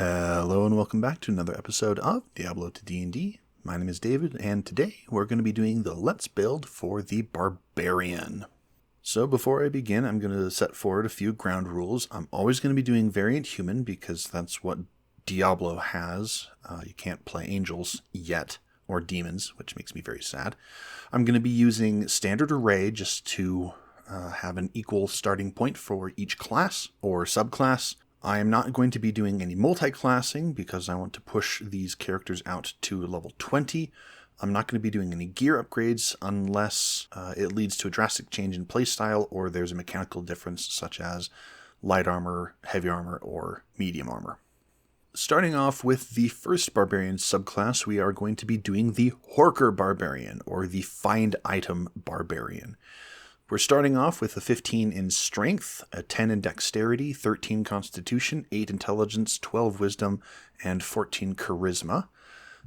Hello and welcome back to another episode of Diablo to D&D. My name is David, and today we're going to be doing the Let's Build for the Barbarian. So before I begin, I'm going to set forward a few ground rules. I'm always going to be doing Variant Human because that's what Diablo has. You can't play angels yet, or demons, which makes me very sad. I'm going to be using Standard Array just to have an equal starting point for each class or subclass. I am not going to be doing any multi-classing because I want to push these characters out to level 20. I'm not going to be doing any gear upgrades unless it leads to a drastic change in playstyle or there's a mechanical difference such as light armor, heavy armor, or medium armor. Starting off with the first Barbarian subclass, we are going to be doing the Horker Barbarian, or the Find Item Barbarian. We're starting off with a 15 in Strength, a 10 in Dexterity, 13 Constitution, 8 Intelligence, 12 Wisdom, and 14 Charisma.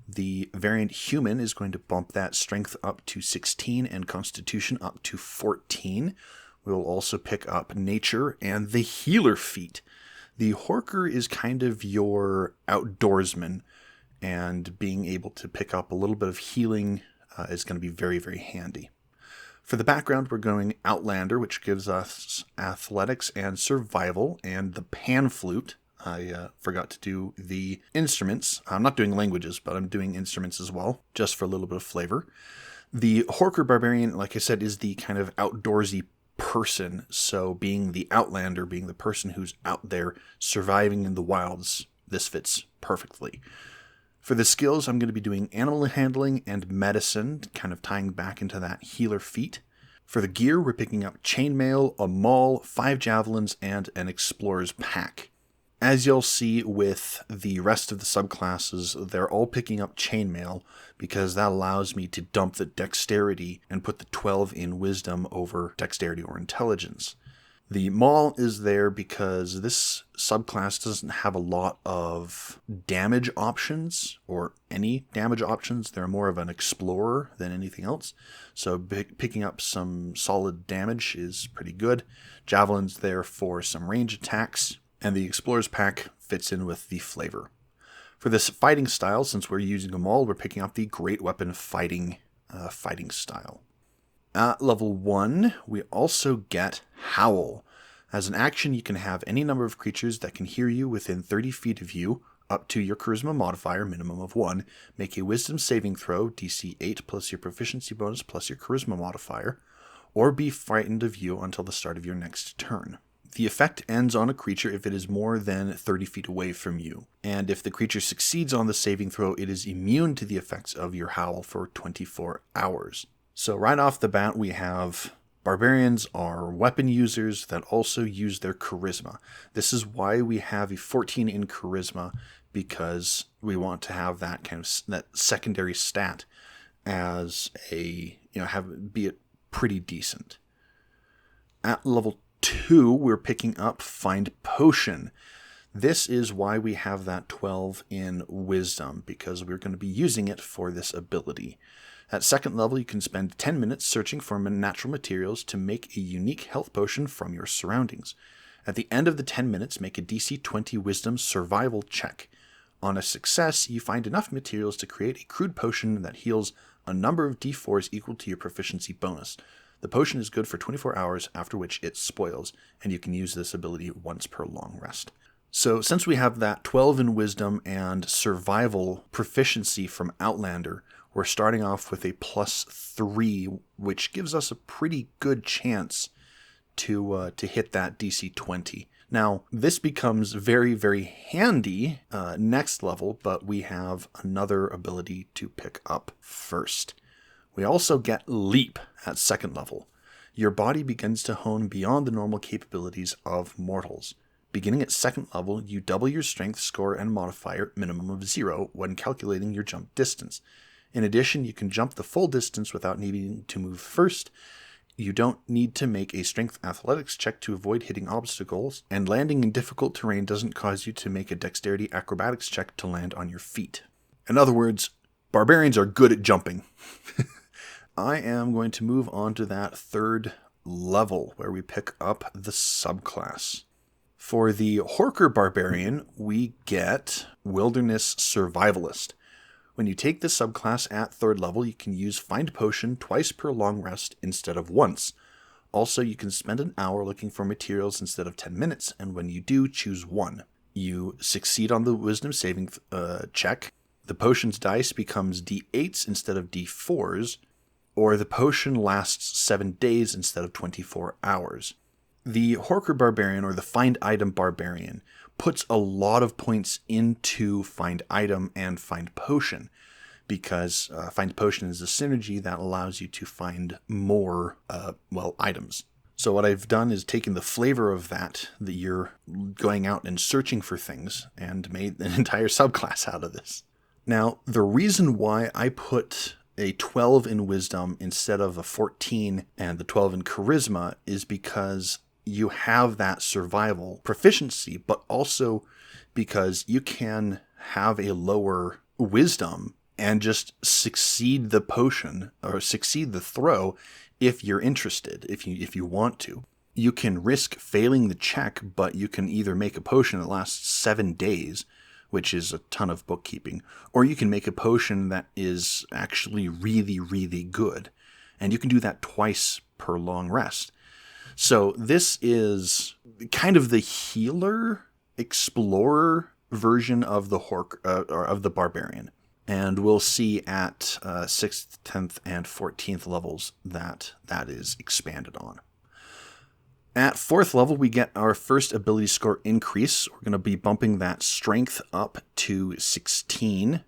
The Variant Human is going to bump that Strength up to 16 and Constitution up to 14. We'll also pick up Nature and the Healer feat. The Horker is kind of your outdoorsman, and being able to pick up a little bit of healing is going to be very, very handy. For the background, we're going Outlander, which gives us Athletics and Survival, and the Pan Flute. I forgot to do the instruments. I'm not doing languages, but I'm doing instruments as well, just for a little bit of flavor. The Horker Barbarian, like I said, is the kind of outdoorsy person, so being the Outlander, being the person who's out there surviving in the wilds, this fits perfectly. For the skills, I'm going to be doing Animal Handling and Medicine, kind of tying back into that healer feat. For the gear, we're picking up Chainmail, a Maul, 5 Javelins, and an Explorer's Pack. As you'll see with the rest of the subclasses, they're all picking up Chainmail because that allows me to dump the Dexterity and put the 12 in Wisdom over Dexterity or Intelligence. The Maul is there because this subclass doesn't have a lot of damage options, or any damage options. They're more of an explorer than anything else. So picking up some solid damage is pretty good. Javelin's there for some range attacks, and the Explorer's Pack fits in with the flavor. For this fighting style, since we're using a Maul, we're picking up the Great Weapon fighting style. At level 1, we also get Howl. As an action, you can have any number of creatures that can hear you within 30 feet of you, up to your Charisma modifier, minimum of 1, make a Wisdom saving throw, DC 8 plus your proficiency bonus plus your Charisma modifier, or be frightened of you until the start of your next turn. The effect ends on a creature if it is more than 30 feet away from you, and if the creature succeeds on the saving throw, it is immune to the effects of your Howl for 24 hours. So right off the bat, we have Barbarians are weapon users that also use their Charisma. This is why we have a 14 in Charisma, because we want to have that kind of that secondary stat as a, be it pretty decent. At level 2, we're picking up Find Potion. This is why we have that 12 in Wisdom, because we're going to be using it for this ability. At second level, you can spend 10 minutes searching for natural materials to make a unique health potion from your surroundings. At the end of the 10 minutes, make a DC 20 Wisdom survival check. On a success, you find enough materials to create a crude potion that heals a number of D4s equal to your proficiency bonus. The potion is good for 24 hours, after which it spoils, and you can use this ability once per long rest. So since we have that 12 in Wisdom and survival proficiency from Outlander, we're starting off with a +3, which gives us a pretty good chance to hit that DC 20. Now, this becomes very, very handy next level, but we have another ability to pick up first. We also get Leap at second level. Your body begins to hone beyond the normal capabilities of mortals. Beginning at second level, you double your strength score and modifier, minimum of 0, when calculating your jump distance. In addition, you can jump the full distance without needing to move first. You don't need to make a strength athletics check to avoid hitting obstacles, and landing in difficult terrain doesn't cause you to make a dexterity acrobatics check to land on your feet. In other words, barbarians are good at jumping. I am going to move on to that third level where we pick up the subclass. For the Horker Barbarian, we get Wilderness Survivalist. When you take this subclass at 3rd level, you can use Find Potion twice per long rest instead of once. Also, you can spend an hour looking for materials instead of 10 minutes, and when you do, choose one. You succeed on the Wisdom saving check. The potion's dice becomes D8s instead of D4s, or the potion lasts 7 days instead of 24 hours. The Horker Barbarian, or the Find Item Barbarian, puts a lot of points into Find Item and Find Potion, because Find Potion is a synergy that allows you to find more, items. So what I've done is taken the flavor of that you're going out and searching for things, and made an entire subclass out of this. Now, the reason why I put a 12 in Wisdom instead of a 14 and the 12 in Charisma is because you have that survival proficiency, but also because you can have a lower Wisdom and just succeed the potion or succeed the throw if you're interested, if you want to. You can risk failing the check, but you can either make a potion that lasts 7 days, which is a ton of bookkeeping, or you can make a potion that is actually really, really good. And you can do that twice per long rest. So this is kind of the healer, explorer version of the or of the Barbarian. And we'll see at 6th, 10th, and 14th levels that is expanded on. At 4th level, we get our first ability score increase. We're going to be bumping that strength up to 18,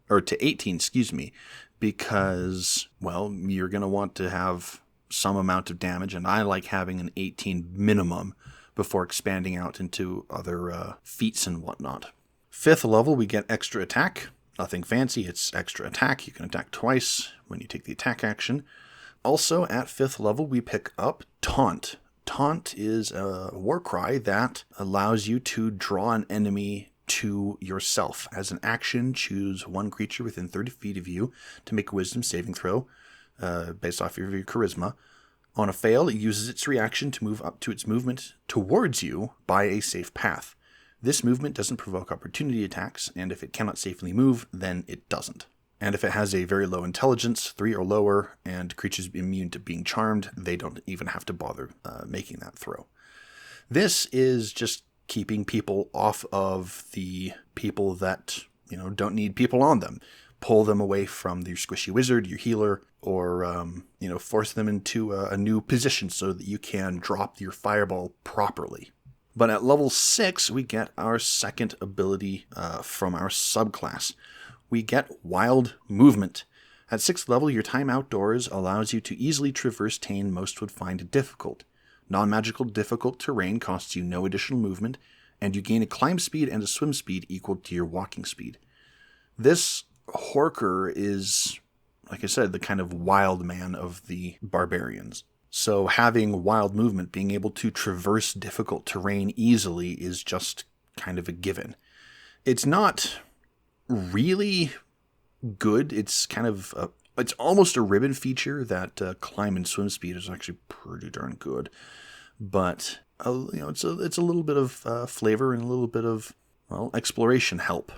because, well, you're going to want to have some amount of damage, and I like having an 18 minimum before expanding out into other feats and whatnot. 5th level, we get extra attack. Nothing fancy, it's extra attack. You can attack twice when you take the attack action. Also, at 5th level, we pick up Taunt. Taunt is a war cry that allows you to draw an enemy to yourself. As an action, choose one creature within 30 feet of you to make a Wisdom saving throw based off of your Charisma. On a fail, it uses its reaction to move up to its movement towards you by a safe path. This movement doesn't provoke opportunity attacks, and if it cannot safely move, then it doesn't. And if it has a very low intelligence, 3 or lower, and creatures immune to being charmed, they don't even have to bother making that throw. This is just keeping people off of the people that, don't need people on them. Pull them away from your squishy wizard, your healer, or, force them into a new position so that you can drop your fireball properly. But at level 6, we get our second ability from our subclass. We get Wild Movement. At 6th level, your time outdoors allows you to easily traverse terrain most would find difficult. Non-magical difficult terrain costs you no additional movement, and you gain a climb speed and a swim speed equal to your walking speed. This Horker is, like I said, the kind of wild man of the barbarians. So having wild movement, being able to traverse difficult terrain easily, is just kind of a given. It's not really good. It's kind of it's almost a ribbon feature that climb and swim speed is actually pretty darn good. But it's a little bit of flavor and a little bit of exploration help.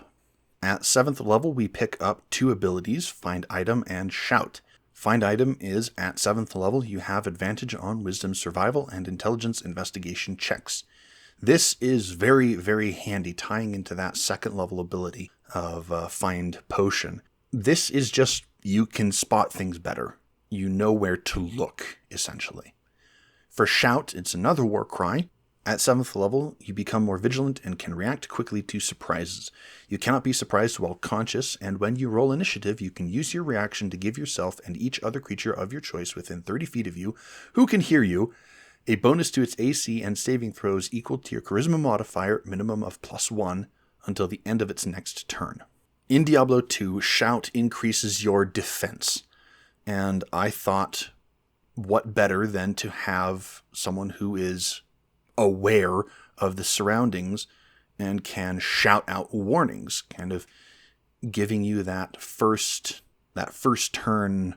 At 7th level, we pick up 2 abilities: Find Item and Shout. Find Item is at 7th level. You have advantage on Wisdom Survival and Intelligence Investigation checks. This is very, very handy, tying into that 2nd level ability of Find Potion. This is just, you can spot things better. You know where to look, essentially. For Shout, it's another war cry. At 7th level, you become more vigilant and can react quickly to surprises. You cannot be surprised while conscious, and when you roll initiative, you can use your reaction to give yourself and each other creature of your choice within 30 feet of you, who can hear you, a bonus to its AC and saving throws equal to your Charisma modifier, minimum of +1, until the end of its next turn. In Diablo 2, Shout increases your defense, and I thought, what better than to have someone who is aware of the surroundings and can shout out warnings, kind of giving you that first turn,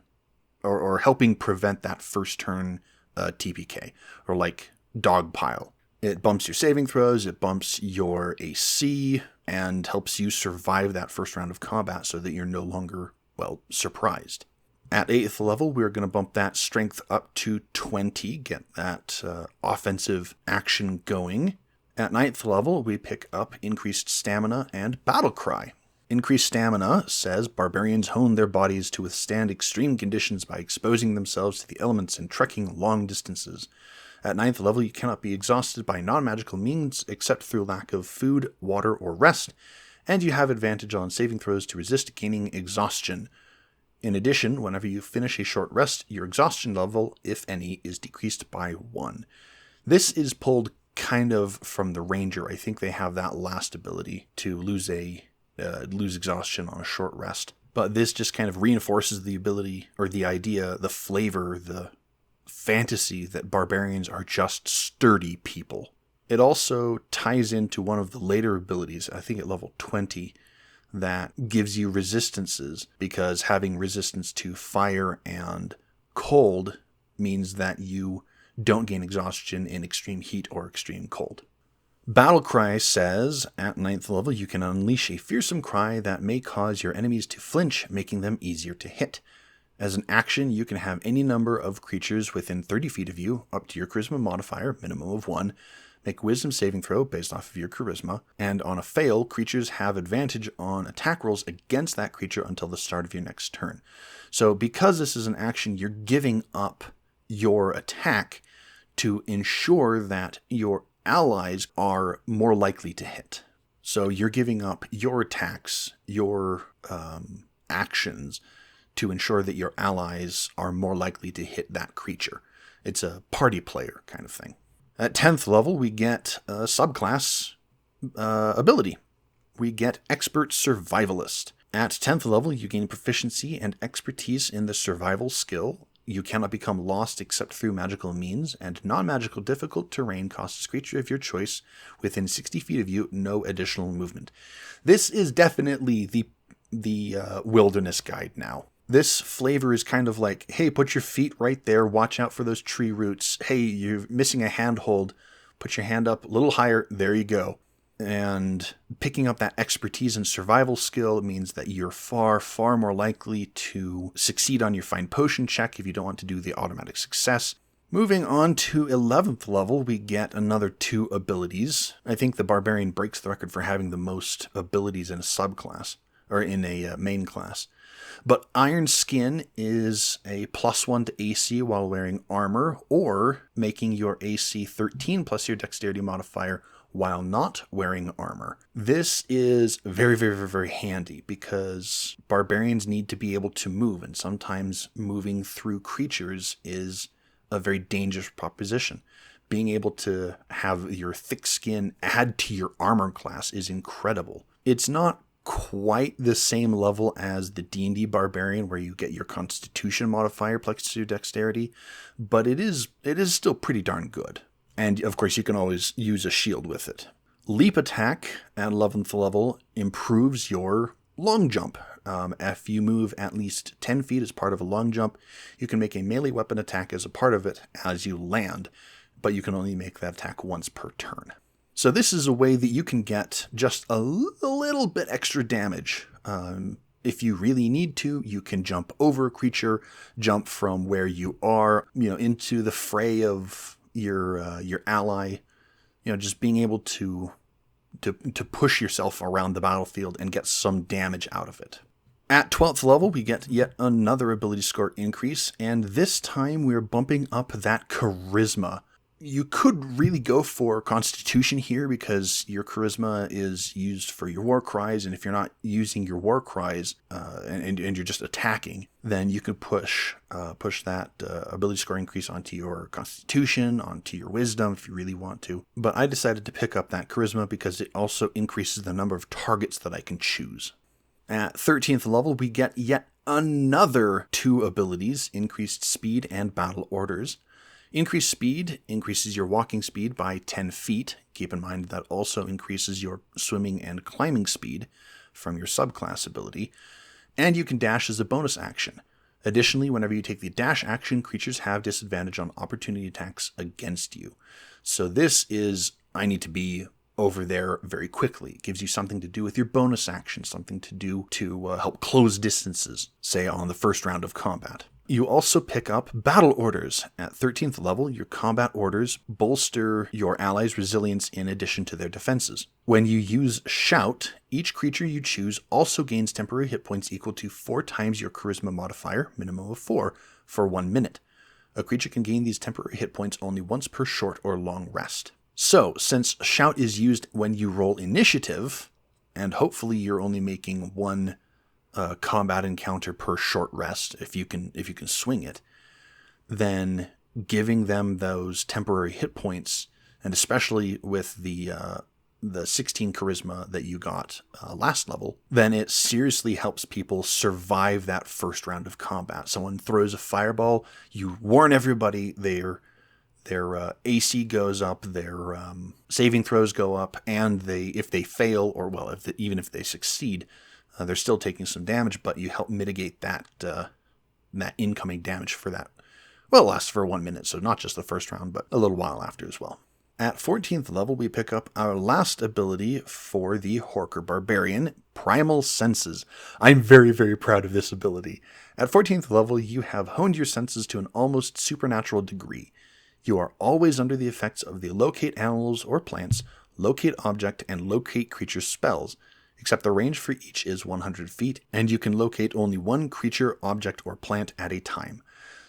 or helping prevent that first turn TPK, or like dog pile. It bumps your saving throws, it bumps your AC, and helps you survive that first round of combat so that you're no longer, well, surprised. At 8th level, we're going to bump that strength up to 20, get that offensive action going. At 9th level, we pick up increased stamina and battle cry. Increased stamina says barbarians hone their bodies to withstand extreme conditions by exposing themselves to the elements and trekking long distances. At 9th level, you cannot be exhausted by non-magical means except through lack of food, water, or rest, and you have advantage on saving throws to resist gaining exhaustion. In addition, whenever you finish a short rest, your exhaustion level, if any, is decreased by 1. This is pulled kind of from the Ranger. I think they have that last ability to lose exhaustion on a short rest. But this just kind of reinforces the ability, or the idea, the flavor, the fantasy that barbarians are just sturdy people. It also ties into one of the later abilities, I think at level 20, that gives you resistances, because having resistance to fire and cold means that you don't gain exhaustion in extreme heat or extreme cold. Battle Cry says, at 9th level, you can unleash a fearsome cry that may cause your enemies to flinch, making them easier to hit. As an action, you can have any number of creatures within 30 feet of you, up to your charisma modifier, minimum of 1, make wisdom saving throw based off of your charisma, and on a fail, creatures have advantage on attack rolls against that creature until the start of your next turn. So because this is an action, you're giving up your attack to ensure that your allies are more likely to hit. So you're giving up your attacks, your actions, to ensure that your allies are more likely to hit that creature. It's a party player kind of thing. At 10th level, we get a subclass ability. We get Expert Survivalist. At 10th level, you gain proficiency and expertise in the survival skill. You cannot become lost except through magical means, and non-magical difficult terrain costs a creature of your choice within 60 feet of you no additional movement. This is definitely the wilderness guide now. This flavor is kind of like, hey, put your feet right there, watch out for those tree roots. Hey, you're missing a handhold, put your hand up a little higher, there you go. And picking up that expertise and survival skill means that you're far, far more likely to succeed on your Find Potion check if you don't want to do the automatic success. Moving on to 11th level, we get another 2 abilities. I think the Barbarian breaks the record for having the most abilities in a subclass, or in a main class. But Iron Skin is a +1 to AC while wearing armor, or making your AC 13 plus your dexterity modifier while not wearing armor. This is very, very, very, very handy because barbarians need to be able to move, and sometimes moving through creatures is a very dangerous proposition. Being able to have your thick skin add to your armor class is incredible. It's not quite the same level as the D&D Barbarian where you get your Constitution modifier plus to dexterity, but it is still pretty darn good. And of course you can always use a shield with it. Leap Attack at 11th level improves your long jump. If you move at least 10 feet as part of a long jump, you can make a melee weapon attack as a part of it as you land, but you can only make that attack once per turn. So this is a way that you can get just a little bit extra damage. If you really need to, you can jump over a creature, jump from where you are, into the fray of your ally. Just being able to push yourself around the battlefield and get some damage out of it. At 12th level, we get yet another ability score increase, and this time we're bumping up that charisma. You could really go for Constitution here because your charisma is used for your war cries, and if you're not using your war cries and you're just attacking, then you can push that ability score increase onto your Constitution, onto your Wisdom if you really want to. But I decided to pick up that charisma because it also increases the number of targets that I can choose. At 13th level, we get yet another 2 abilities, increased speed and battle orders. Increased speed increases your walking speed by 10 feet. Keep in mind that also increases your swimming and climbing speed from your subclass ability. And you can dash as a bonus action. Additionally, whenever you take the dash action, creatures have disadvantage on opportunity attacks against you. So this is, I need to be over there very quickly. It gives you something to do with your bonus action, something to do to help close distances, say on the first round of combat. You also pick up battle orders. At 13th level, your combat orders bolster your allies' resilience in addition to their defenses. When you use Shout, each creature you choose also gains temporary hit points equal to 4 times your charisma modifier, minimum of 4, for 1 minute. A creature can gain these temporary hit points only once per short or long rest. So, since Shout is used when you roll initiative, and hopefully you're only making one combat encounter per short rest, if you can swing it, then giving them those temporary hit points, and especially with the 16 charisma that you got last level, then it seriously helps people survive that first round of combat. Someone throws a fireball, you warn everybody, their AC goes up, their saving throws go up, and if they fail, or well, even if they succeed, they're still taking some damage, but you help mitigate that incoming damage for that. Well, it lasts for 1 minute, so not just the first round, but a little while after as well. At 14th level, we pick up our last ability for the Horker Barbarian, Primal Senses. I'm very, very proud of this ability. At 14th level, you have honed your senses to an almost supernatural degree. You are always under the effects of the Locate Animals or Plants, Locate Object, and Locate Creature spells, except the range for each is 100 feet, and you can locate only one creature, object, or plant at a time.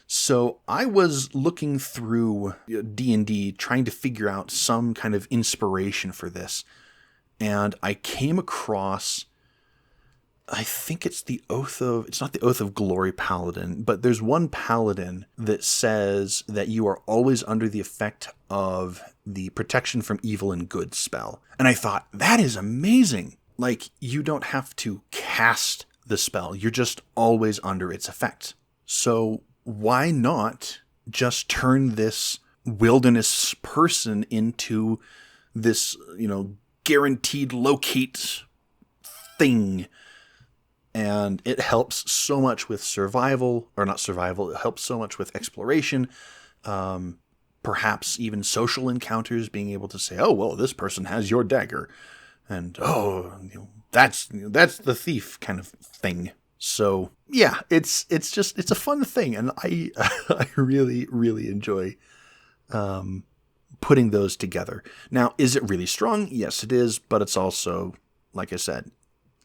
So I was looking through D&D trying to figure out some kind of inspiration for this, and I came across, I think it's not the Oath of Glory Paladin, but there's one Paladin that says that you are always under the effect of the Protection from Evil and Good spell. And I thought, that is amazing. Like, you don't have to cast the spell. You're just always under its effect. So why not just turn this wilderness person into this, guaranteed locate thing? And it helps so much with survival, or not survival, it helps so much with exploration, perhaps even social encounters, being able to say, oh, well, this person has your dagger. And, that's the thief kind of thing. So, yeah, it's a fun thing. And I really, really enjoy putting those together. Now, is it really strong? Yes, it is. But it's also, like I said,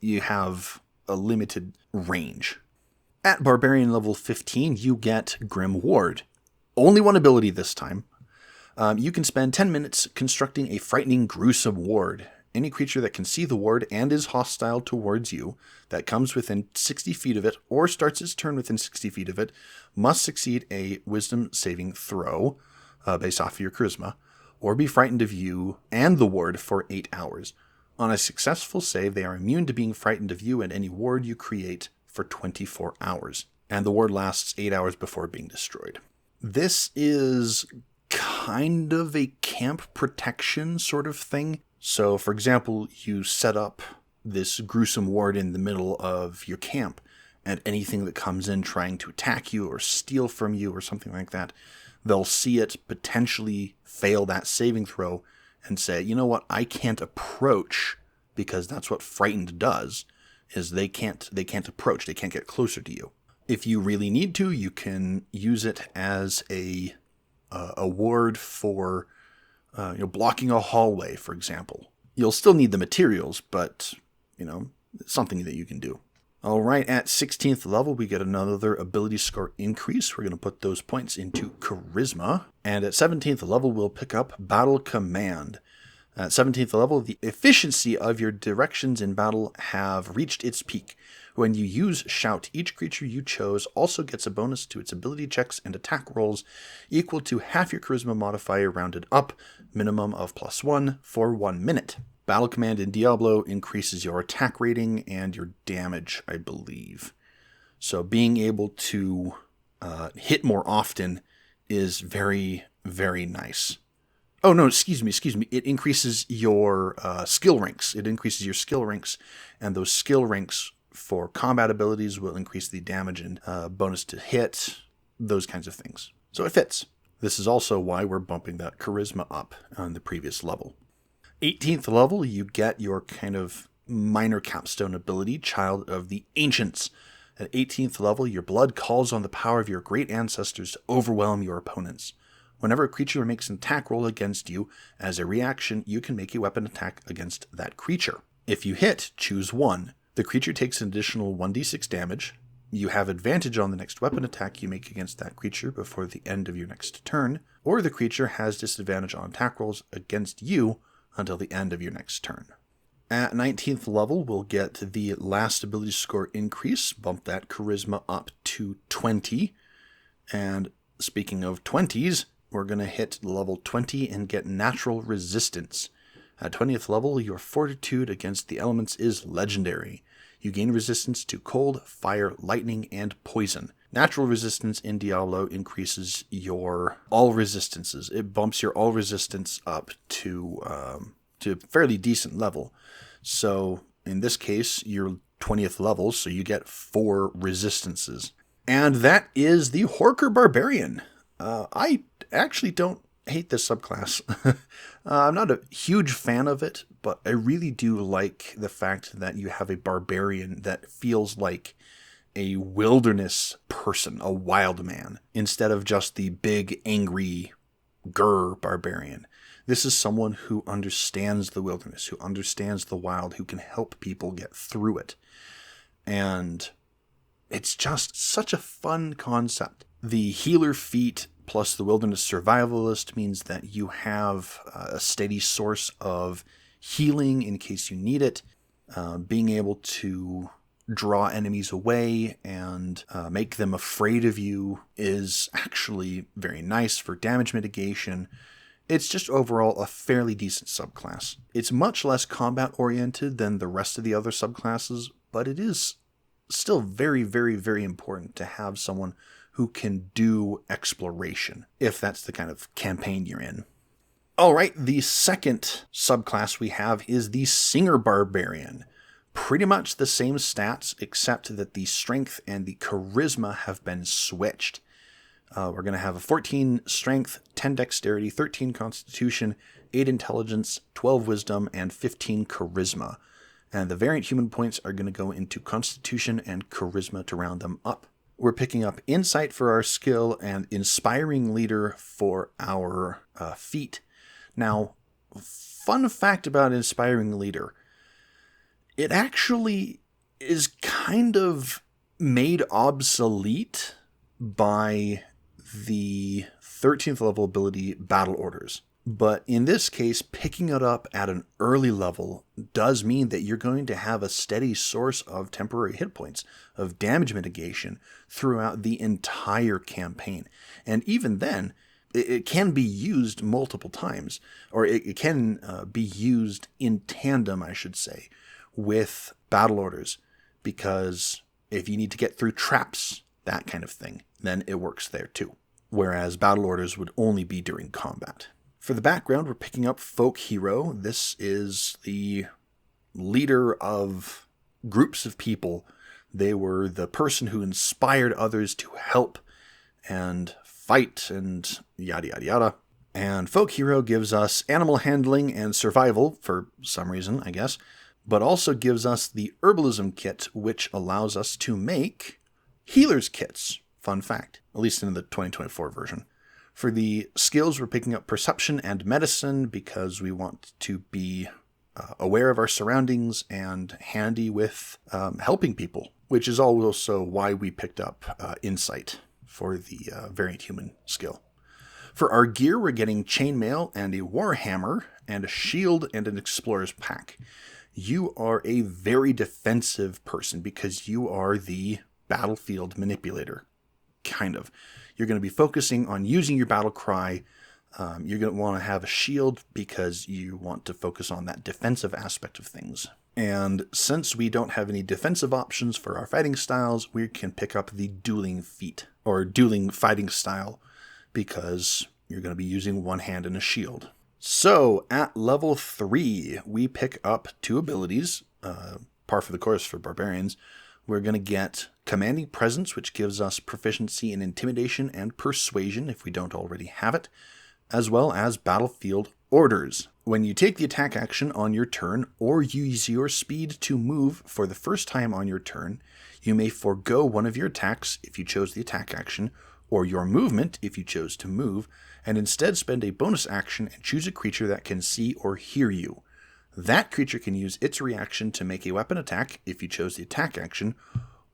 you have a limited range. At Barbarian level 15, you get Grim Ward. Only one ability this time. You can spend 10 minutes constructing a frightening, gruesome ward. Any creature that can see the ward and is hostile towards you, that comes within 60 feet of it, or starts its turn within 60 feet of it, must succeed a wisdom saving throw, based off of your charisma, or be frightened of you and the ward for 8 hours. On a successful save, they are immune to being frightened of you and any ward you create for 24 hours, and the ward lasts 8 hours before being destroyed. This is kind of a camp protection sort of thing. So, for example, you set up this gruesome ward in the middle of your camp, and anything that comes in trying to attack you or steal from you or something like that, they'll see it potentially fail that saving throw and say, you know what, I can't approach, because that's what frightened does, is they can't approach, they can't get closer to you. If you really need to, you can use it as a ward for blocking a hallway, for example. You'll still need the materials, but, it's something that you can do. All right, at 16th level, we get another ability score increase. We're going to put those points into Charisma. And at 17th level, we'll pick up Battle Command. At 17th level, the efficiency of your directions in battle have reached its peak. When you use Shout, each creature you chose also gets a bonus to its ability checks and attack rolls equal to half your charisma modifier rounded up, minimum of +1 for 1 minute. Battle Command in Diablo increases your attack rating and your damage, I believe. So being able to hit more often is very, very nice. Oh, no, excuse me. It increases your skill ranks. It increases your skill ranks, and those skill ranks for combat abilities will increase the damage and bonus to hit, those kinds of things. So it fits. This is also why we're bumping that charisma up on the previous level. 18th level, you get your kind of minor capstone ability, Child of the Ancients. At 18th level, your blood calls on the power of your great ancestors to overwhelm your opponents. Whenever a creature makes an attack roll against you, as a reaction, you can make a weapon attack against that creature. If you hit, choose 1. The creature takes an additional 1d6 damage. You have advantage on the next weapon attack you make against that creature before the end of your next turn, or the creature has disadvantage on attack rolls against you until the end of your next turn. At 19th level, we'll get the last ability score increase, bump that charisma up to 20. And speaking of 20s, we're going to hit level 20 and get natural resistance. At 20th level, your fortitude against the elements is legendary. You gain resistance to cold, fire, lightning, and poison. Natural resistance in Diablo increases your all resistances. It bumps your all resistance up to a fairly decent level. So in this case, you're 20th level, so you get 4 resistances. And that is the Horker Barbarian. I actually don't hate this subclass. I'm not a huge fan of it, but I really do like the fact that you have a barbarian that feels like a wilderness person, a wild man, instead of just the big, angry, barbarian. This is someone who understands the wilderness, who understands the wild, who can help people get through it. And it's just such a fun concept. The healer feat plus the wilderness survivalist means that you have a steady source of healing in case you need it. Being able to draw enemies away and make them afraid of you is actually very nice for damage mitigation. It's just overall a fairly decent subclass. It's much less combat oriented than the rest of the other subclasses, but it is still very, very, very important to have someone who can do exploration, if that's the kind of campaign you're in. All right, the second subclass we have is the Singer Barbarian. Pretty much the same stats, except that the strength and the charisma have been switched. We're going to have a 14 strength, 10 dexterity, 13 constitution, 8 intelligence, 12 wisdom, and 15 charisma. And the variant human points are going to go into constitution and charisma to round them up. We're picking up insight for our skill and inspiring leader for our feat. Now, fun fact about inspiring leader. It actually is kind of made obsolete by the 13th level ability Battle Orders. But in this case, picking it up at an early level does mean that you're going to have a steady source of temporary hit points, of damage mitigation throughout the entire campaign. And even then, it can be used multiple times, or it can be used in tandem, I should say, with Battle Orders, because if you need to get through traps, that kind of thing, then it works there too. Whereas Battle Orders would only be during combat. For the background, we're picking up Folk Hero. This is the leader of groups of people. They were the person who inspired others to help and fight and yada yada yada. And Folk Hero gives us animal handling and survival, for some reason, I guess, but also gives us the herbalism kit, which allows us to make healer's kits. Fun fact, at least in the 2024 version. For the skills, we're picking up perception and medicine because we want to be aware of our surroundings and handy with helping people, which is also why we picked up insight for the variant human skill. For our gear, we're getting chainmail and a warhammer and a shield and an explorer's pack. You are a very defensive person because you are the battlefield manipulator, kind of. You're going to be focusing on using your battle cry. You're going to want to have a shield because you want to focus on that defensive aspect of things. And since we don't have any defensive options for our fighting styles, we can pick up the dueling feat, or dueling fighting style, because you're going to be using one hand and a shield. So at level 3, we pick up 2 abilities, par for the course for barbarians. we're going to get Commanding Presence, which gives us proficiency in Intimidation and Persuasion if we don't already have it, as well as Battlefield Orders. When you take the attack action on your turn, or use your speed to move for the first time on your turn, you may forego one of your attacks if you chose the attack action, or your movement if you chose to move, and instead spend a bonus action and choose a creature that can see or hear you. That creature can use its reaction to make a weapon attack if you chose the attack action,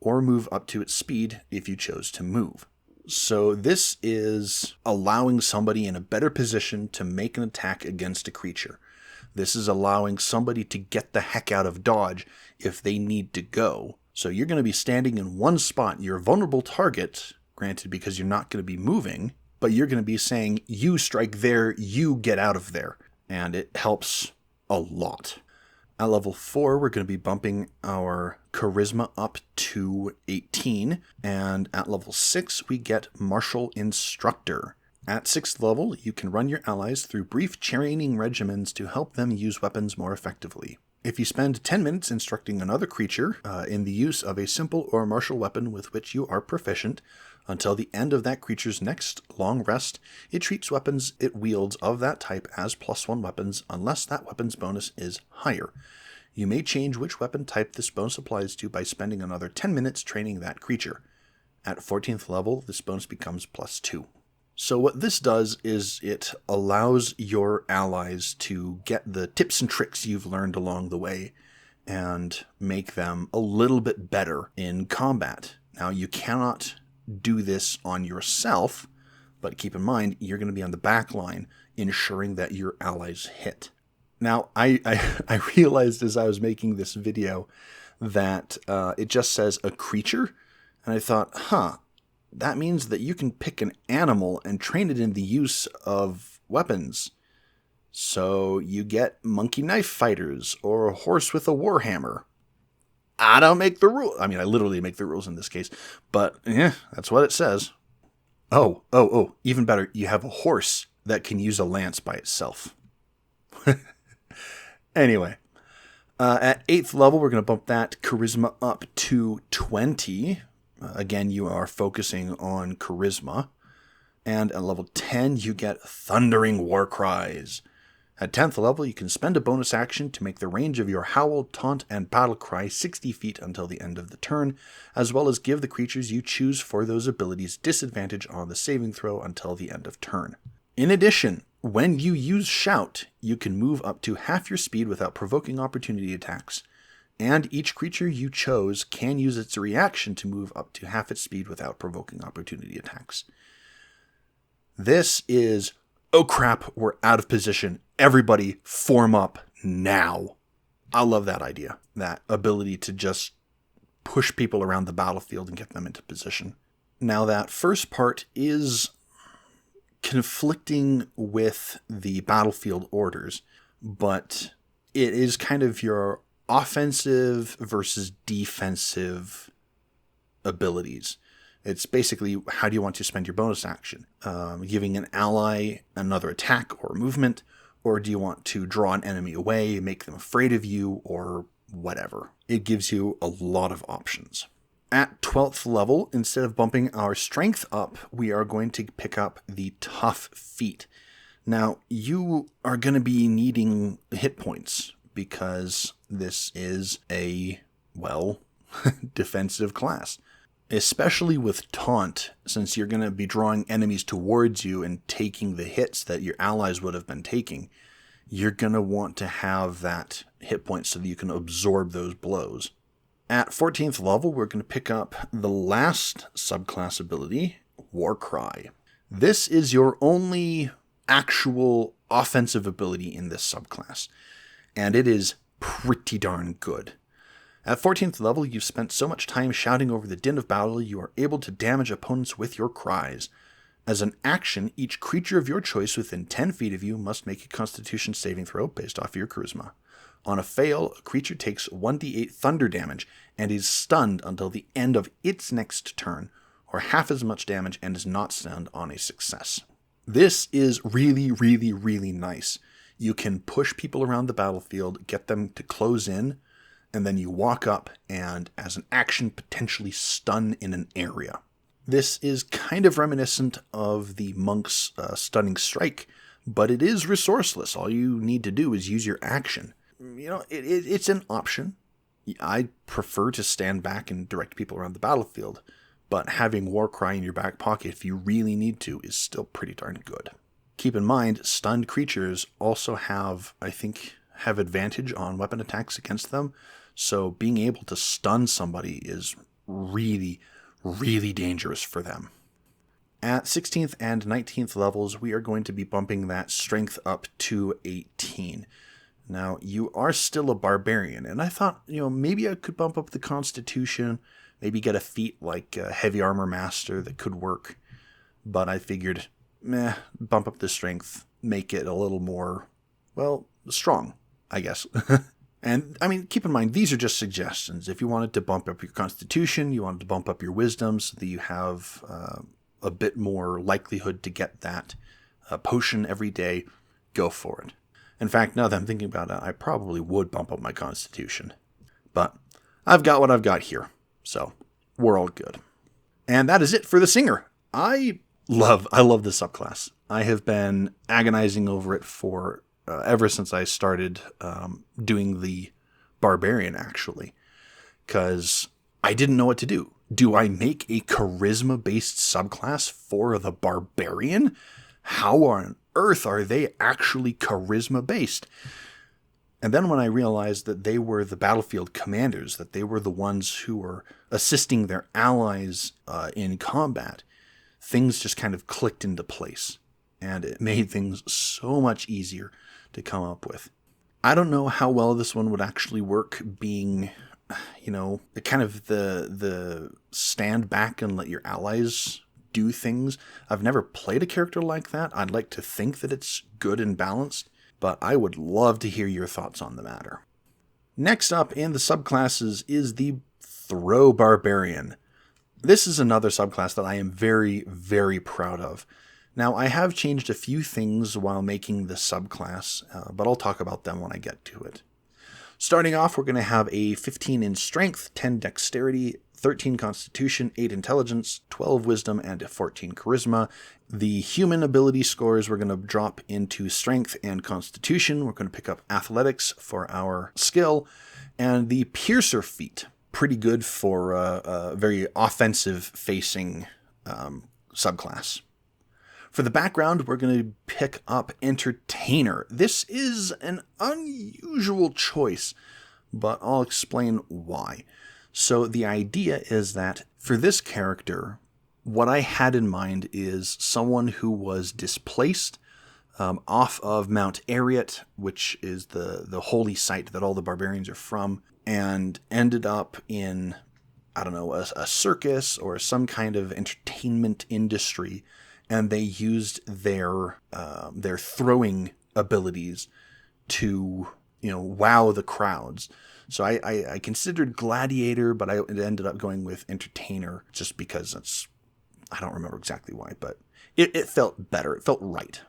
or move up to its speed if you chose to move. So this is allowing somebody in a better position to make an attack against a creature. This is allowing somebody to get the heck out of dodge if they need to go. So you're going to be standing in one spot. You're a vulnerable target, granted because you're not going to be moving, but you're going to be saying, you strike there, you get out of there. And it helps a lot. At level 4, we're going to be bumping our Charisma up to 18, and at level 6, we get Martial Instructor. At 6th level, you can run your allies through brief training regimens to help them use weapons more effectively. If you spend 10 minutes instructing another creature in the use of a simple or martial weapon with which you are proficient, until the end of that creature's next long rest, it treats weapons it wields of that type as +1 weapons unless that weapon's bonus is higher. You may change which weapon type this bonus applies to by spending another 10 minutes training that creature. At 14th level, this bonus becomes +2. So what this does is it allows your allies to get the tips and tricks you've learned along the way and make them a little bit better in combat. Now, you cannot do this on yourself, but keep in mind, you're going to be on the back line ensuring that your allies hit. Now, I realized as I was making this video that it just says a creature, and I thought, that means that you can pick an animal and train it in the use of weapons. So you get monkey knife fighters or a horse with a warhammer. I don't make the rules. I mean, I literally make the rules in this case, but yeah, that's what it says. Oh, even better, you have a horse that can use a lance by itself. Anyway, at 8th level, we're going to bump that Charisma up to 20. Again, you are focusing on Charisma. And at level 10, you get Thundering War Cries. At 10th level, you can spend a bonus action to make the range of your Howl, Taunt, and Battle Cry 60 feet until the end of the turn, as well as give the creatures you choose for those abilities disadvantage on the saving throw until the end of turn. In addition, when you use Shout, you can move up to half your speed without provoking opportunity attacks, and each creature you chose can use its reaction to move up to half its speed without provoking opportunity attacks. This is, oh crap, we're out of position. Everybody form up now. I love that idea, that ability to just push people around the battlefield and get them into position. Now that first part is conflicting with the battlefield orders, but it is kind of your offensive versus defensive abilities. It's basically, how do you want to spend your bonus action? Giving an ally another attack or movement, or do you want to draw an enemy away, make them afraid of you, or whatever? It gives you a lot of options. At 12th level, instead of bumping our strength up, we are going to pick up the tough feat. Now, you are going to be needing hit points because this is a, defensive class. Especially with Taunt, since you're going to be drawing enemies towards you and taking the hits that your allies would have been taking, you're going to want to have that hit point so that you can absorb those blows. At 14th level, we're going to pick up the last subclass ability, War Cry. This is your only actual offensive ability in this subclass, and it is pretty darn good. At 14th level, you've spent so much time shouting over the din of battle, you are able to damage opponents with your cries. As an action, each creature of your choice within 10 feet of you must make a Constitution saving throw based off your Charisma. On a fail, a creature takes 1d8 thunder damage and is stunned until the end of its next turn, or half as much damage and is not stunned on a success. This is really, really, really nice. You can push people around the battlefield, get them to close in, and then you walk up and, as an action, potentially stun in an area. This is kind of reminiscent of the monk's stunning strike, but it is resourceless. All you need to do is use your action. It's an option. I prefer to stand back and direct people around the battlefield, but having Warcry in your back pocket if you really need to is still pretty darn good. Keep in mind, stunned creatures also have advantage on weapon attacks against them, so being able to stun somebody is really, really dangerous for them. At 16th and 19th levels, we are going to be bumping that strength up to 18. Now, you are still a barbarian, and I thought, maybe I could bump up the constitution, maybe get a feat like Heavy Armor Master that could work, but I figured, bump up the strength, make it a little more, strong, I guess. And, keep in mind, these are just suggestions. If you wanted to bump up your constitution, you wanted to bump up your wisdom so that you have a bit more likelihood to get that potion every day, go for it. In fact, now that I'm thinking about it, I probably would bump up my constitution. But I've got what I've got here, so we're all good. And that is it for the singer. I love this subclass. I have been agonizing over it for ever since I started doing the Barbarian, actually, because I didn't know what to do. Do I make a charisma-based subclass for the Barbarian? How on earth are they actually charisma-based? And then when I realized that they were the battlefield commanders, that they were the ones who were assisting their allies in combat, things just kind of clicked into place. And it made things so much easier to come up with. I don't know how well this one would actually work being, kind of the stand back and let your allies do things. I've never played a character like that. I'd like to think that it's good and balanced, but I would love to hear your thoughts on the matter. Next up in the subclasses is the Throw Barbarian. This is another subclass that I am very, very proud of. Now, I have changed a few things while making this subclass, but I'll talk about them when I get to it. Starting off, we're going to have a 15 in strength, 10 dexterity, 13 constitution, 8 intelligence, 12 wisdom, and 14 charisma. The human ability scores we're going to drop into strength and constitution. We're going to pick up athletics for our skill, and the piercer feat. Pretty good for a very offensive-facing subclass. For the background, we're going to pick up Entertainer. This is an unusual choice, but I'll explain why. So the idea is that for this character, what I had in mind is someone who was displaced off of Mount Ariat, which is the holy site that all the barbarians are from, and ended up in, a circus or some kind of entertainment industry, and they used their throwing abilities to, wow the crowds. So I considered Gladiator, but I ended up going with Entertainer just because I don't remember exactly why, but it felt better. It felt right.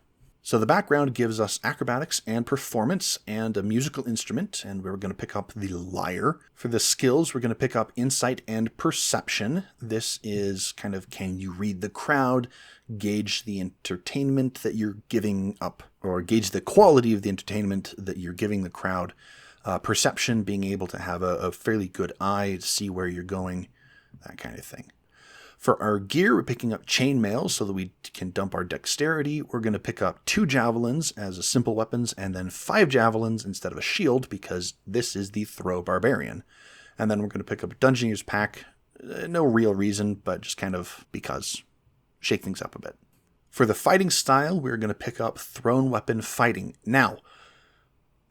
So the background gives us acrobatics and performance and a musical instrument, and we're going to pick up the lyre. For the skills, we're going to pick up insight and perception. This is kind of, can you read the crowd, gauge the entertainment that you're giving up, or gauge the quality of the entertainment that you're giving the crowd. Perception, being able to have a fairly good eye to see where you're going, that kind of thing. For our gear, we're picking up chainmail so that we can dump our dexterity. We're going to pick up 2 javelins as a simple weapons and then 5 javelins instead of a shield because this is the Throw Barbarian. And then we're going to pick up a Dungeoneer's pack. No real reason, but just kind of because. Shake things up a bit. For the fighting style, we're going to pick up Thrown Weapon Fighting. Now,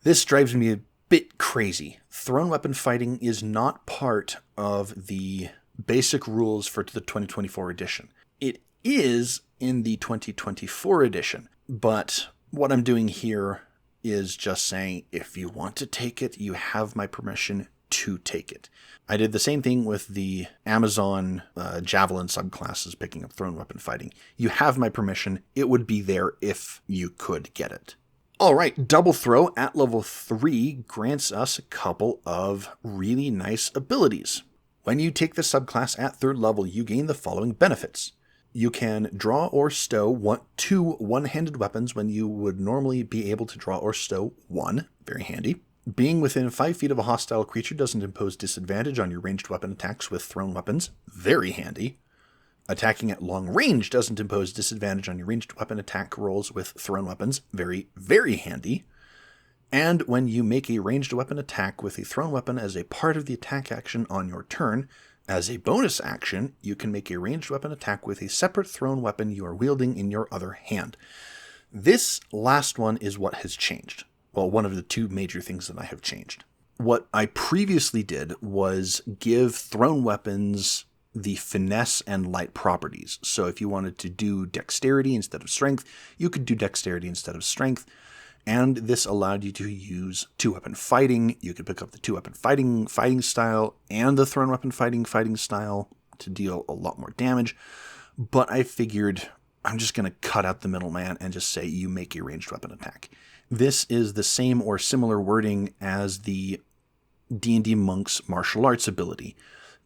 this drives me a bit crazy. Thrown Weapon Fighting is not part of the basic rules for the 2024 edition. It is in the 2024 edition, but what I'm doing here is just saying, if you want to take it, you have my permission to take it. I did the same thing with the Amazon Javelin subclasses picking up Thrown Weapon Fighting. You have my permission. It would be there if you could get it. All right, double throw at level 3 grants us a couple of really nice abilities. When you take the subclass at 3rd level, you gain the following benefits. You can draw or stow 2 one-handed weapons when you would normally be able to draw or stow 1. Very handy. Being within 5 feet of a hostile creature doesn't impose disadvantage on your ranged weapon attacks with thrown weapons. Very handy. Attacking at long range doesn't impose disadvantage on your ranged weapon attack rolls with thrown weapons. Very, very handy. And when you make a ranged weapon attack with a thrown weapon as a part of the attack action on your turn, as a bonus action, you can make a ranged weapon attack with a separate thrown weapon you are wielding in your other hand. This last one is what has changed. Well, one of the 2 major things that I have changed. What I previously did was give thrown weapons the finesse and light properties. So if you wanted to do dexterity instead of strength, you could do dexterity instead of strength. And this allowed you to use 2-weapon fighting. You could pick up the 2-weapon fighting style and the thrown weapon fighting style to deal a lot more damage. But I figured I'm just going to cut out the middleman and just say you make a ranged weapon attack. This is the same or similar wording as the D&D Monk's martial arts ability.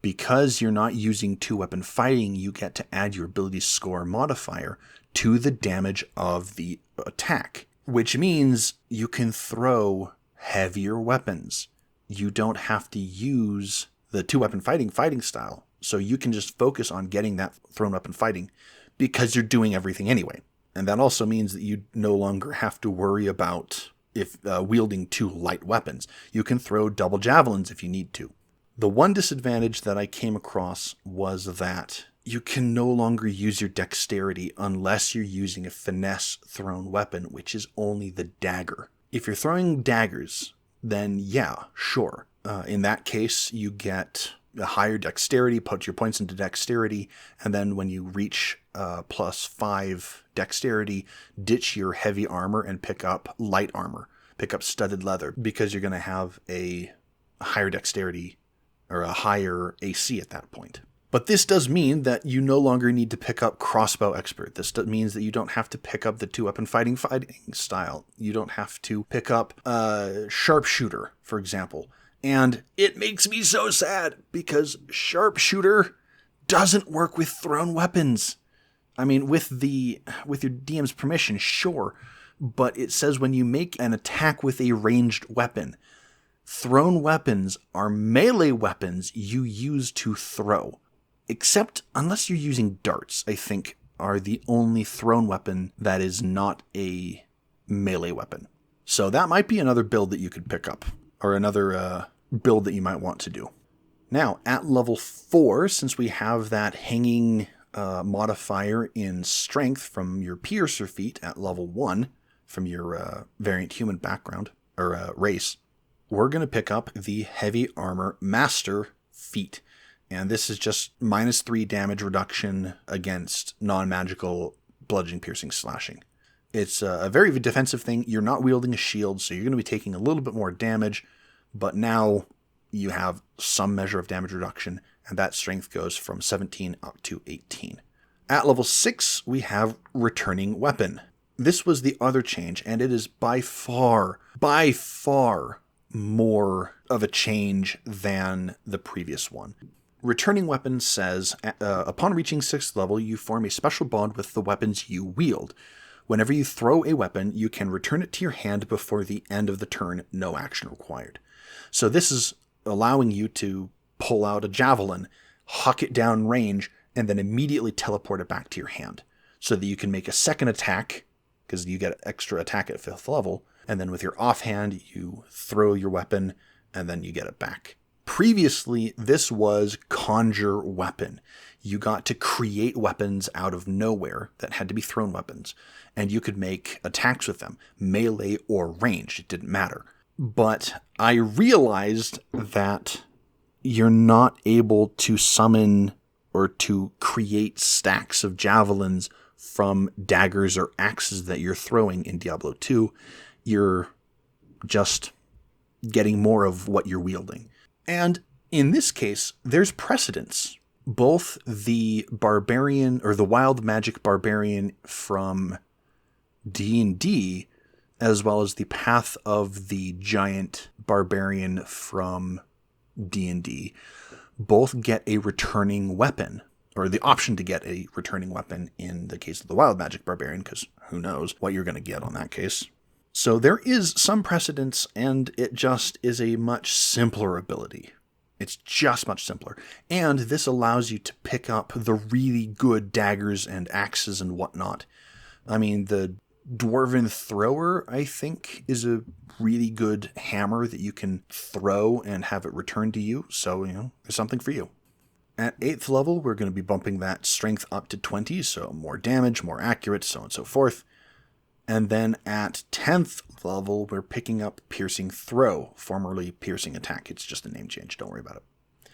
Because you're not using 2-weapon fighting, you get to add your ability score modifier to the damage of the attack, which means you can throw heavier weapons. You don't have to use the 2-weapon fighting style, so you can just focus on getting that thrown weapon fighting because you're doing everything anyway. And that also means that you no longer have to worry about if wielding 2 light weapons. You can throw double javelins if you need to. The one disadvantage that I came across was that you can no longer use your dexterity unless you're using a finesse thrown weapon, which is only the dagger. If you're throwing daggers, then yeah, sure. In that case, you get a higher dexterity, put your points into dexterity, and then when you reach +5 dexterity, ditch your heavy armor and pick up light armor. Pick up studded leather, because you're going to have a higher dexterity or a higher AC at that point. But this does mean that you no longer need to pick up crossbow expert. This means that you don't have to pick up the 2-weapon fighting style. You don't have to pick up sharpshooter, for example. And it makes me so sad because sharpshooter doesn't work with thrown weapons. I mean, with your DM's permission, sure, but it says when you make an attack with a ranged weapon. Thrown weapons are melee weapons you use to throw. Except, unless you're using darts, I think, are the only thrown weapon that is not a melee weapon. So that might be another build that you could pick up, or another build that you might want to do. Now, at level 4, since we have that hanging modifier in strength from your piercer feat at level 1, from your variant human background, or race, we're going to pick up the Heavy Armor Master feat. And this is just -3 damage reduction against non-magical bludgeoning, piercing, slashing. It's a very defensive thing. You're not wielding a shield, so you're going to be taking a little bit more damage. But now you have some measure of damage reduction, and that strength goes from 17 up to 18. At level 6, we have Returning Weapon. This was the other change, and it is by far more of a change than the previous one. Returning Weapon says, upon reaching 6th level, you form a special bond with the weapons you wield. Whenever you throw a weapon, you can return it to your hand before the end of the turn, no action required. So this is allowing you to pull out a javelin, huck it down range, and then immediately teleport it back to your hand, so that you can make a second attack, because you get extra attack at 5th level, and then with your offhand, you throw your weapon, and then you get it back. Previously, this was Conjure Weapon. You got to create weapons out of nowhere that had to be thrown weapons, and you could make attacks with them, melee or ranged, it didn't matter. But I realized that you're not able to summon or to create stacks of javelins from daggers or axes that you're throwing in Diablo 2. You're just getting more of what you're wielding. And in this case, there's precedence. Both the Barbarian or the Wild Magic Barbarian from D&D as well as the Path of the Giant Barbarian from D&D, both get a returning weapon, or the option to get a returning weapon in the case of the Wild Magic Barbarian, because who knows what you're going to get on that case. So there is some precedence, and it just is a much simpler ability. It's just much simpler. And this allows you to pick up the really good daggers and axes and whatnot. I mean, the Dwarven Thrower, I think, is a really good hammer that you can throw and have it return to you. So, there's something for you. At 8th level, we're going to be bumping that strength up to 20, so more damage, more accurate, so on and so forth. And then at 10th level, we're picking up Piercing Throw, formerly Piercing Attack. It's just a name change, don't worry about it.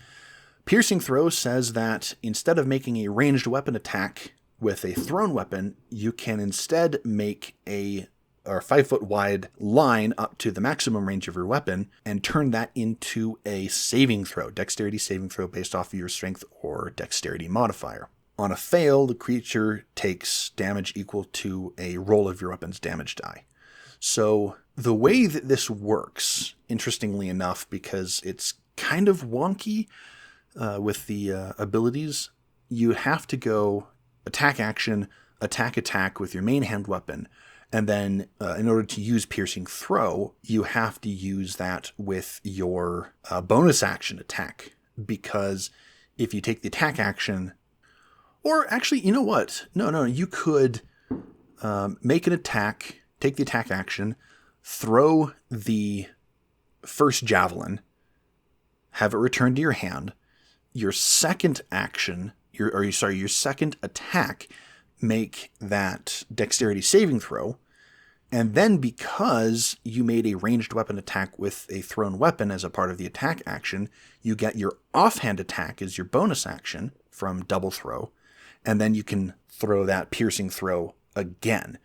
Piercing Throw says that instead of making a ranged weapon attack with a thrown weapon, you can instead make a 5-foot wide line up to the maximum range of your weapon and turn that into a saving throw, dexterity saving throw based off of your strength or dexterity modifier. On a fail, the creature takes damage equal to a roll of your weapon's damage die. So the way that this works, interestingly enough, because it's kind of wonky with the abilities, you have to go attack action, attack with your main hand weapon, and then in order to use Piercing Throw, you have to use that with your bonus action attack, because if you take the attack action, or actually, you know what? No, you could make an attack, take the attack action, throw the first javelin, have it return to your hand. Your second action, your second attack, make that dexterity saving throw. And then because you made a ranged weapon attack with a thrown weapon as a part of the attack action, you get your offhand attack as your bonus action from double throw. And then you can throw that Piercing Throw again.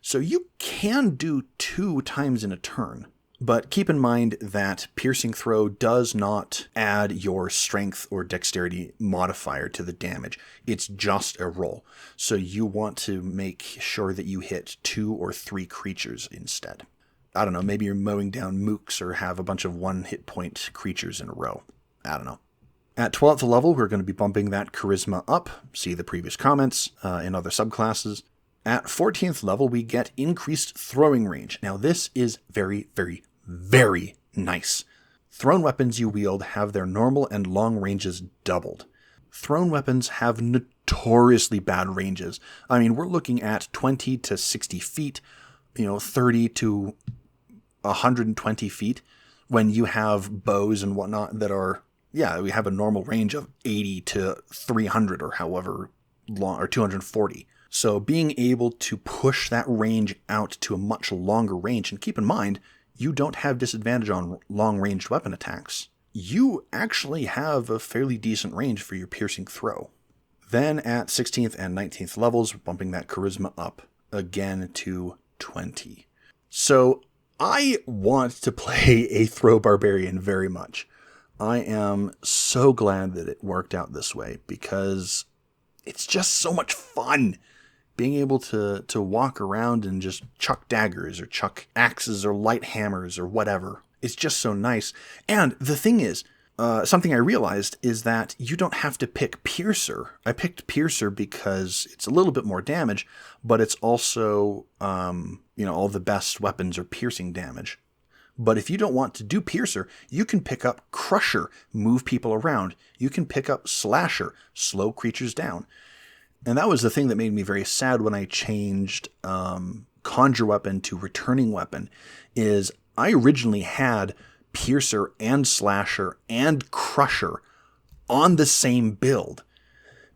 So you can do 2 times in a turn. But keep in mind that Piercing Throw does not add your strength or dexterity modifier to the damage. It's just a roll. So you want to make sure that you hit 2 or 3 creatures instead. I don't know, maybe you're mowing down mooks or have a bunch of 1 hit point creatures in a row. I don't know. At 12th level, we're going to be bumping that charisma up. See the previous comments in other subclasses. At 14th level, we get increased throwing range. Now, this is very, very, very nice. Thrown weapons you wield have their normal and long ranges doubled. Thrown weapons have notoriously bad ranges. I mean, we're looking at 20 to 60 feet, 30 to 120 feet, when you have bows and whatnot that are, we have a normal range of 80 to 300 or however long, or 240. So being able to push that range out to a much longer range, and keep in mind, you don't have disadvantage on long-ranged weapon attacks. You actually have a fairly decent range for your Piercing Throw. Then at 16th and 19th levels, bumping that charisma up again to 20. So I want to play a Throw Barbarian very much. I am so glad that it worked out this way, because it's just so much fun being able to walk around and just chuck daggers or chuck axes or light hammers or whatever. It's just so nice. And the thing is, something I realized is that you don't have to pick Piercer. I picked Piercer because it's a little bit more damage, but it's also, all the best weapons are piercing damage. But if you don't want to do Piercer, you can pick up Crusher, move people around. You can pick up Slasher, slow creatures down. And that was the thing that made me very sad when I changed Conjure Weapon to Returning Weapon, is I originally had Piercer and Slasher and Crusher on the same build,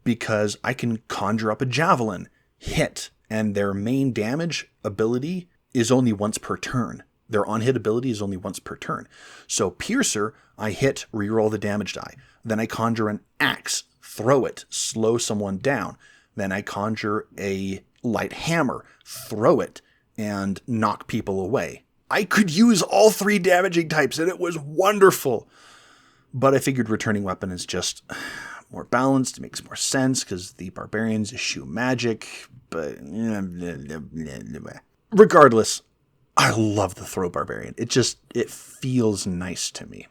because I can conjure up a Javelin, hit, and their main damage ability is only once per turn. Their on-hit ability is only once per turn. So Piercer, I hit, reroll the damage die. Then I conjure an axe, throw it, slow someone down. Then I conjure a light hammer, throw it, and knock people away. I could use all 3 damaging types, and it was wonderful. But I figured Returning Weapon is just more balanced. It makes more sense because the Barbarians eschew magic. But regardless, I love the throw barbarian. It feels nice to me.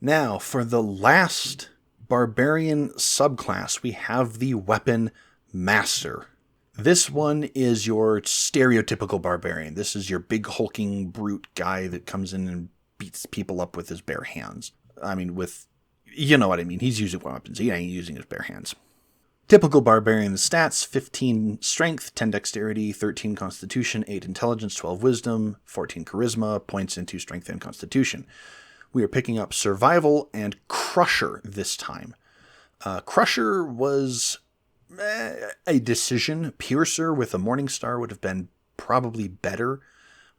Now, for the last barbarian subclass, we have the weapon master. This one is your stereotypical barbarian. This is your big hulking brute guy that comes in and beats people up with his bare hands. I mean, you know what I mean. He's using weapons. He ain't using his bare hands. Typical barbarian stats: 15 strength, 10 dexterity, 13 constitution, 8 intelligence, 12 wisdom, 14 charisma, points into strength and constitution. We are picking up survival and crusher this time. Crusher was a decision. Piercer with a Morning Star would have been probably better,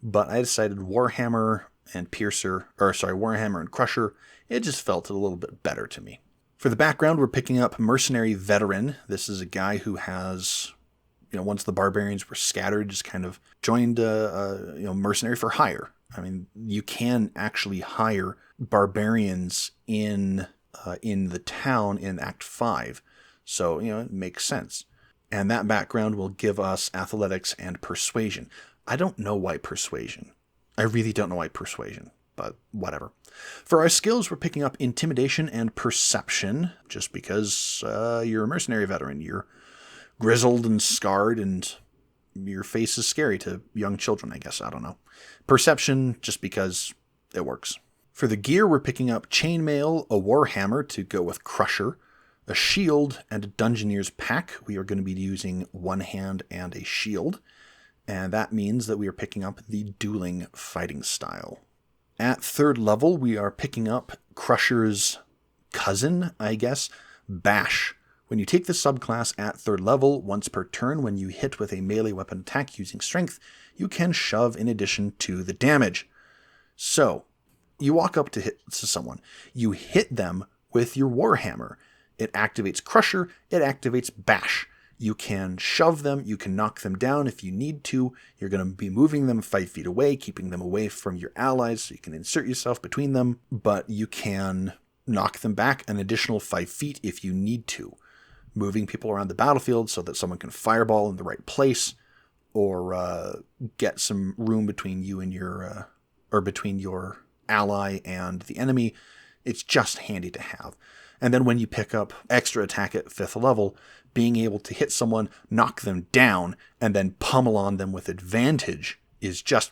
but I decided Warhammer and Warhammer and Crusher, it just felt a little bit better to me. For the background, we're picking up Mercenary Veteran. This is a guy who has, once the barbarians were scattered, just kind of joined mercenary for hire. I mean, you can actually hire barbarians in the town in Act 5. So, it makes sense. And that background will give us athletics and persuasion. I don't know why persuasion. I really don't know why persuasion, but whatever. For our skills, we're picking up intimidation and perception, just because you're a mercenary veteran. You're grizzled and scarred, and your face is scary to young children, I guess. I don't know. Perception, just because it works. For the gear, we're picking up chainmail, a warhammer to go with crusher, a shield, and a Dungeoneer's pack. We are going to be using one hand and a shield, and that means that we are picking up the dueling fighting style. At 3rd level, we are picking up Crusher's cousin, I guess, Bash. When you take the subclass at 3rd level, once per turn, when you hit with a melee weapon attack using strength, you can shove in addition to the damage. So, you walk up to someone. You hit them with your warhammer. It activates Crusher, it activates Bash. You can shove them, you can knock them down if you need to. You're going to be moving them 5 feet away, keeping them away from your allies so you can insert yourself between them, but you can knock them back an additional 5 feet if you need to. Moving people around the battlefield so that someone can fireball in the right place, or get some room between you and between your ally and the enemy. It's just handy to have. And then when you pick up extra attack at 5th level, being able to hit someone, knock them down, and then pummel on them with advantage is just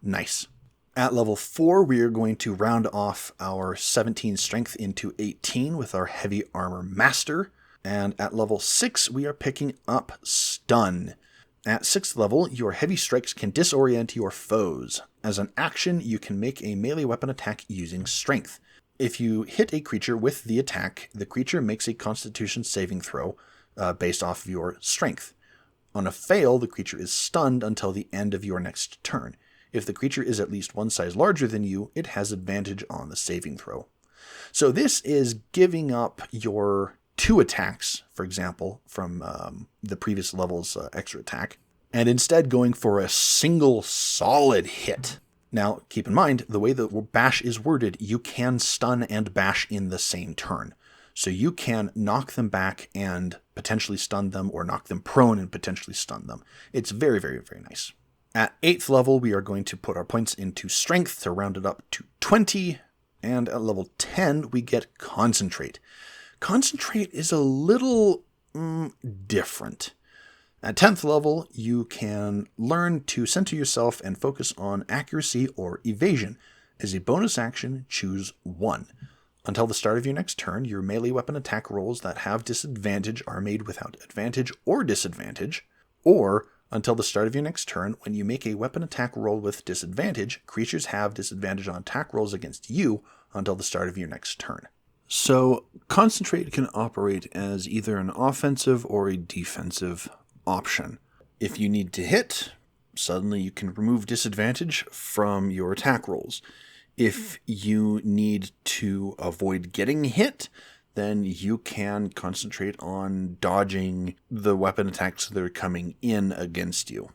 nice. At level 4, we are going to round off our 17 strength into 18 with our heavy armor master. And at level 6, we are picking up stun. At 6th level, your heavy strikes can disorient your foes. As an action, you can make a melee weapon attack using strength. If you hit a creature with the attack, the creature makes a Constitution saving throw based off of your strength. On a fail, the creature is stunned until the end of your next turn. If the creature is at least one size larger than you, it has advantage on the saving throw. So this is giving up your 2 attacks, for example, from the previous level's extra attack, and instead going for a single solid hit. Now, keep in mind, the way that bash is worded, you can stun and bash in the same turn. So you can knock them back and potentially stun them, or knock them prone and potentially stun them. It's very, very, very nice. At 8th level, we are going to put our points into strength to round it up to 20. And at level 10, we get concentrate. Concentrate is a little different. At 10th level, you can learn to center yourself and focus on accuracy or evasion. As a bonus action, choose 1. Until the start of your next turn, your melee weapon attack rolls that have disadvantage are made without advantage or disadvantage. Or, until the start of your next turn, when you make a weapon attack roll with disadvantage, creatures have disadvantage on attack rolls against you until the start of your next turn. So, concentrate can operate as either an offensive or a defensive option. If you need to hit, suddenly you can remove disadvantage from your attack rolls. If you need to avoid getting hit, then you can concentrate on dodging the weapon attacks that are coming in against you.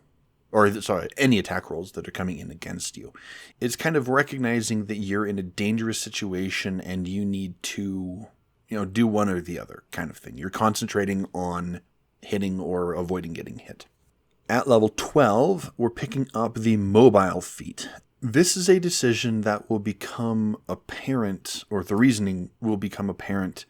Any attack rolls that are coming in against you. It's kind of recognizing that you're in a dangerous situation and you need to, do one or the other kind of thing. You're concentrating on hitting or avoiding getting hit. At level 12, we're picking up the mobile feat. This is a decision that will become apparent, or the reasoning will become apparent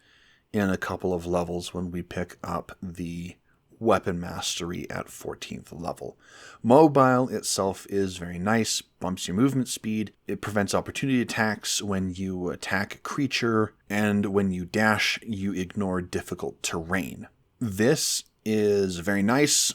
in a couple of levels when we pick up the weapon mastery at 14th level. Mobile itself is very nice, bumps your movement speed, it prevents opportunity attacks when you attack a creature, and when you dash, you ignore difficult terrain. This is very nice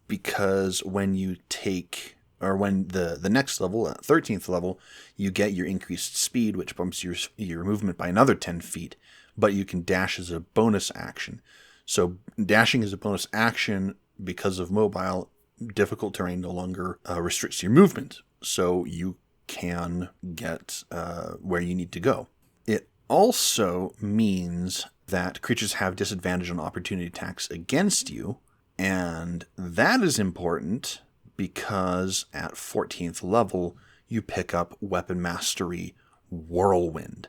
because when you take, or when the next level, at 13th level, you get your increased speed, which bumps your movement by another 10 feet, but you can dash as a bonus action. So dashing is a bonus action because of mobile. Difficult terrain no longer restricts your movement, so you can get where you need to go. It also means that creatures have disadvantage on opportunity attacks against you, and that is important because at 14th level, you pick up Weapon Mastery Whirlwind.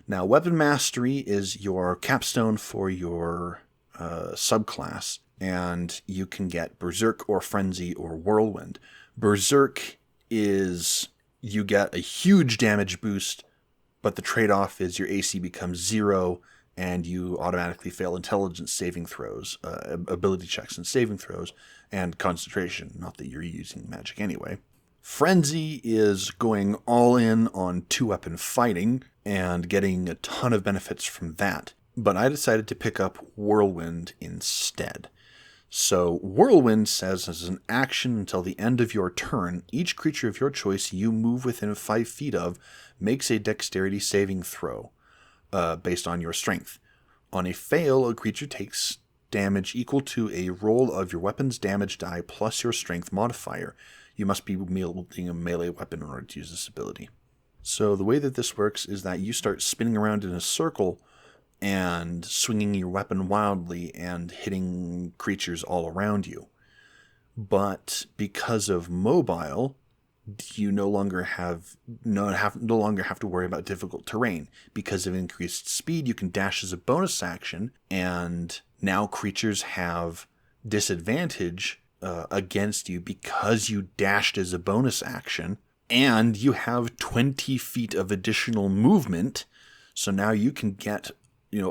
Now, Weapon Mastery is your capstone for your subclass, and you can get Berserk or Frenzy or Whirlwind. Berserk is you get a huge damage boost, but the trade-off is your AC becomes 0, and you automatically fail intelligence saving throws, ability checks and saving throws, and concentration, not that you're using magic anyway. Frenzy is going all in on 2-weapon fighting and getting a ton of benefits from that. But I decided to pick up Whirlwind instead. So Whirlwind says, as an action until the end of your turn, each creature of your choice you move within 5 feet of makes a dexterity saving throw based on your strength. On a fail, a creature takes damage equal to a roll of your weapon's damage die plus your strength modifier. You must be wielding a melee weapon in order to use this ability. So the way that this works is that you start spinning around in a circle and swinging your weapon wildly and hitting creatures all around you. But because of mobile, you no longer have to worry about difficult terrain. Because of increased speed, you can dash as a bonus action, and now creatures have disadvantage against you because you dashed as a bonus action, and you have 20 feet of additional movement. So now you can get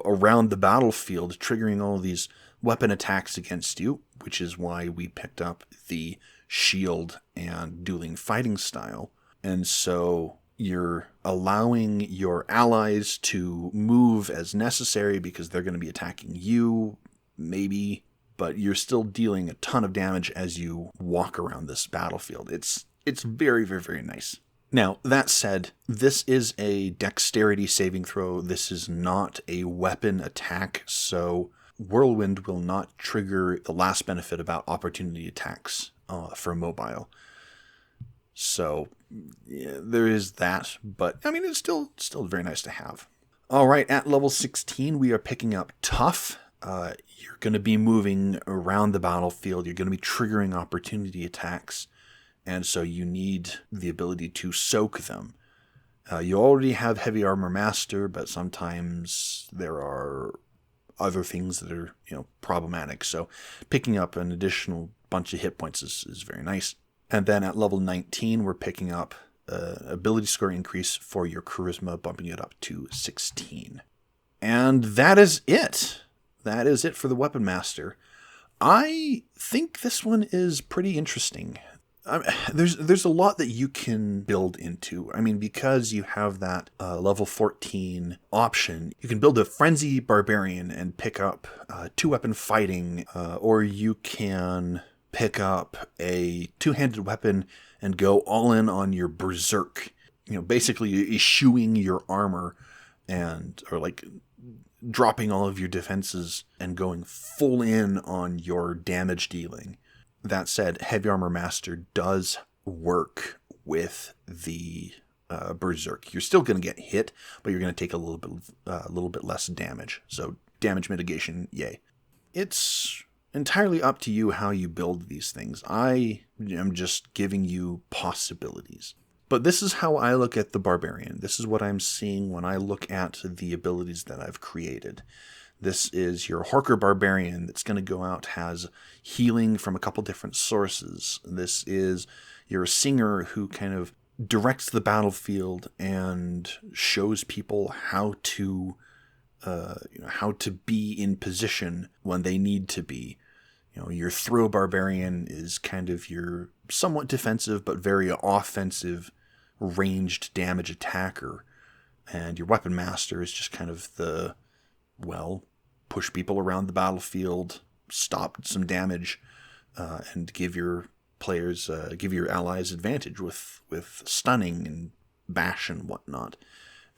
around the battlefield, triggering all these weapon attacks against you, which is why we picked up the shield and dueling fighting style. And so you're allowing your allies to move as necessary because they're going to be attacking you, maybe, but you're still dealing a ton of damage as you walk around this battlefield. It's very, very, very nice. Now, that said, this is a dexterity saving throw. This is not a weapon attack, so Whirlwind will not trigger the last benefit about opportunity attacks for mobile. So, yeah, there is that, but I mean, it's still very nice to have. All right, at level 16, we are picking up Tough. You're going to be moving around the battlefield. You're going to be triggering opportunity attacks. And so you need the ability to soak them. You already have Heavy Armor Master, but sometimes there are other things that are problematic. So picking up an additional bunch of hit points is very nice. And then at level 19, we're picking up ability score increase for your Charisma, bumping it up to 16. And that is it. That is it for the Weapon Master. I think this one is pretty interesting. There's a lot that you can build into. I mean, because you have that level 14 option, you can build a Frenzy Barbarian and pick up 2-weapon fighting, or you can pick up a 2-handed weapon and go all in on your Berserk. Basically eschewing your armor or like dropping all of your defenses and going full in on your damage dealing. That said, Heavy Armor Master does work with the Berserk. You're still going to get hit, but you're going to take a little bit less damage. So damage mitigation, yay. It's entirely up to you how you build these things. I am just giving you possibilities. But this is how I look at the Barbarian. This is what I'm seeing when I look at the abilities that I've created. This is your Horker Barbarian that's going to go out, has healing from a couple different sources. This is your Singer who kind of directs the battlefield and shows people how to be in position when they need to be. Your Throw Barbarian is kind of your somewhat defensive but very offensive ranged damage attacker. And your Weapon Master is just kind of the, push people around the battlefield, stop some damage, and give your allies advantage with stunning and bash and whatnot.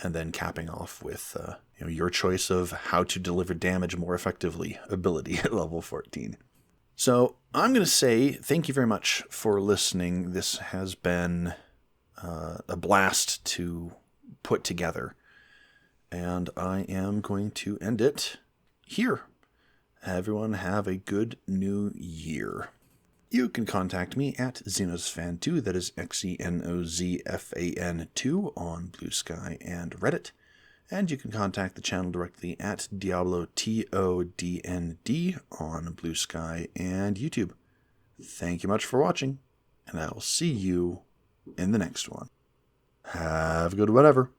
And then capping off with your choice of how to deliver damage more effectively ability at level 14. So I'm going to say thank you very much for listening. This has been a blast to put together. And I am going to end it here. Everyone have a good new year. You can contact me at XenozFan2, that is XenozFan2 on Blue Sky and Reddit. And you can contact the channel directly at Diablo TODND on Blue Sky and YouTube. Thank you much for watching, and I will see you in the next one. Have a good whatever.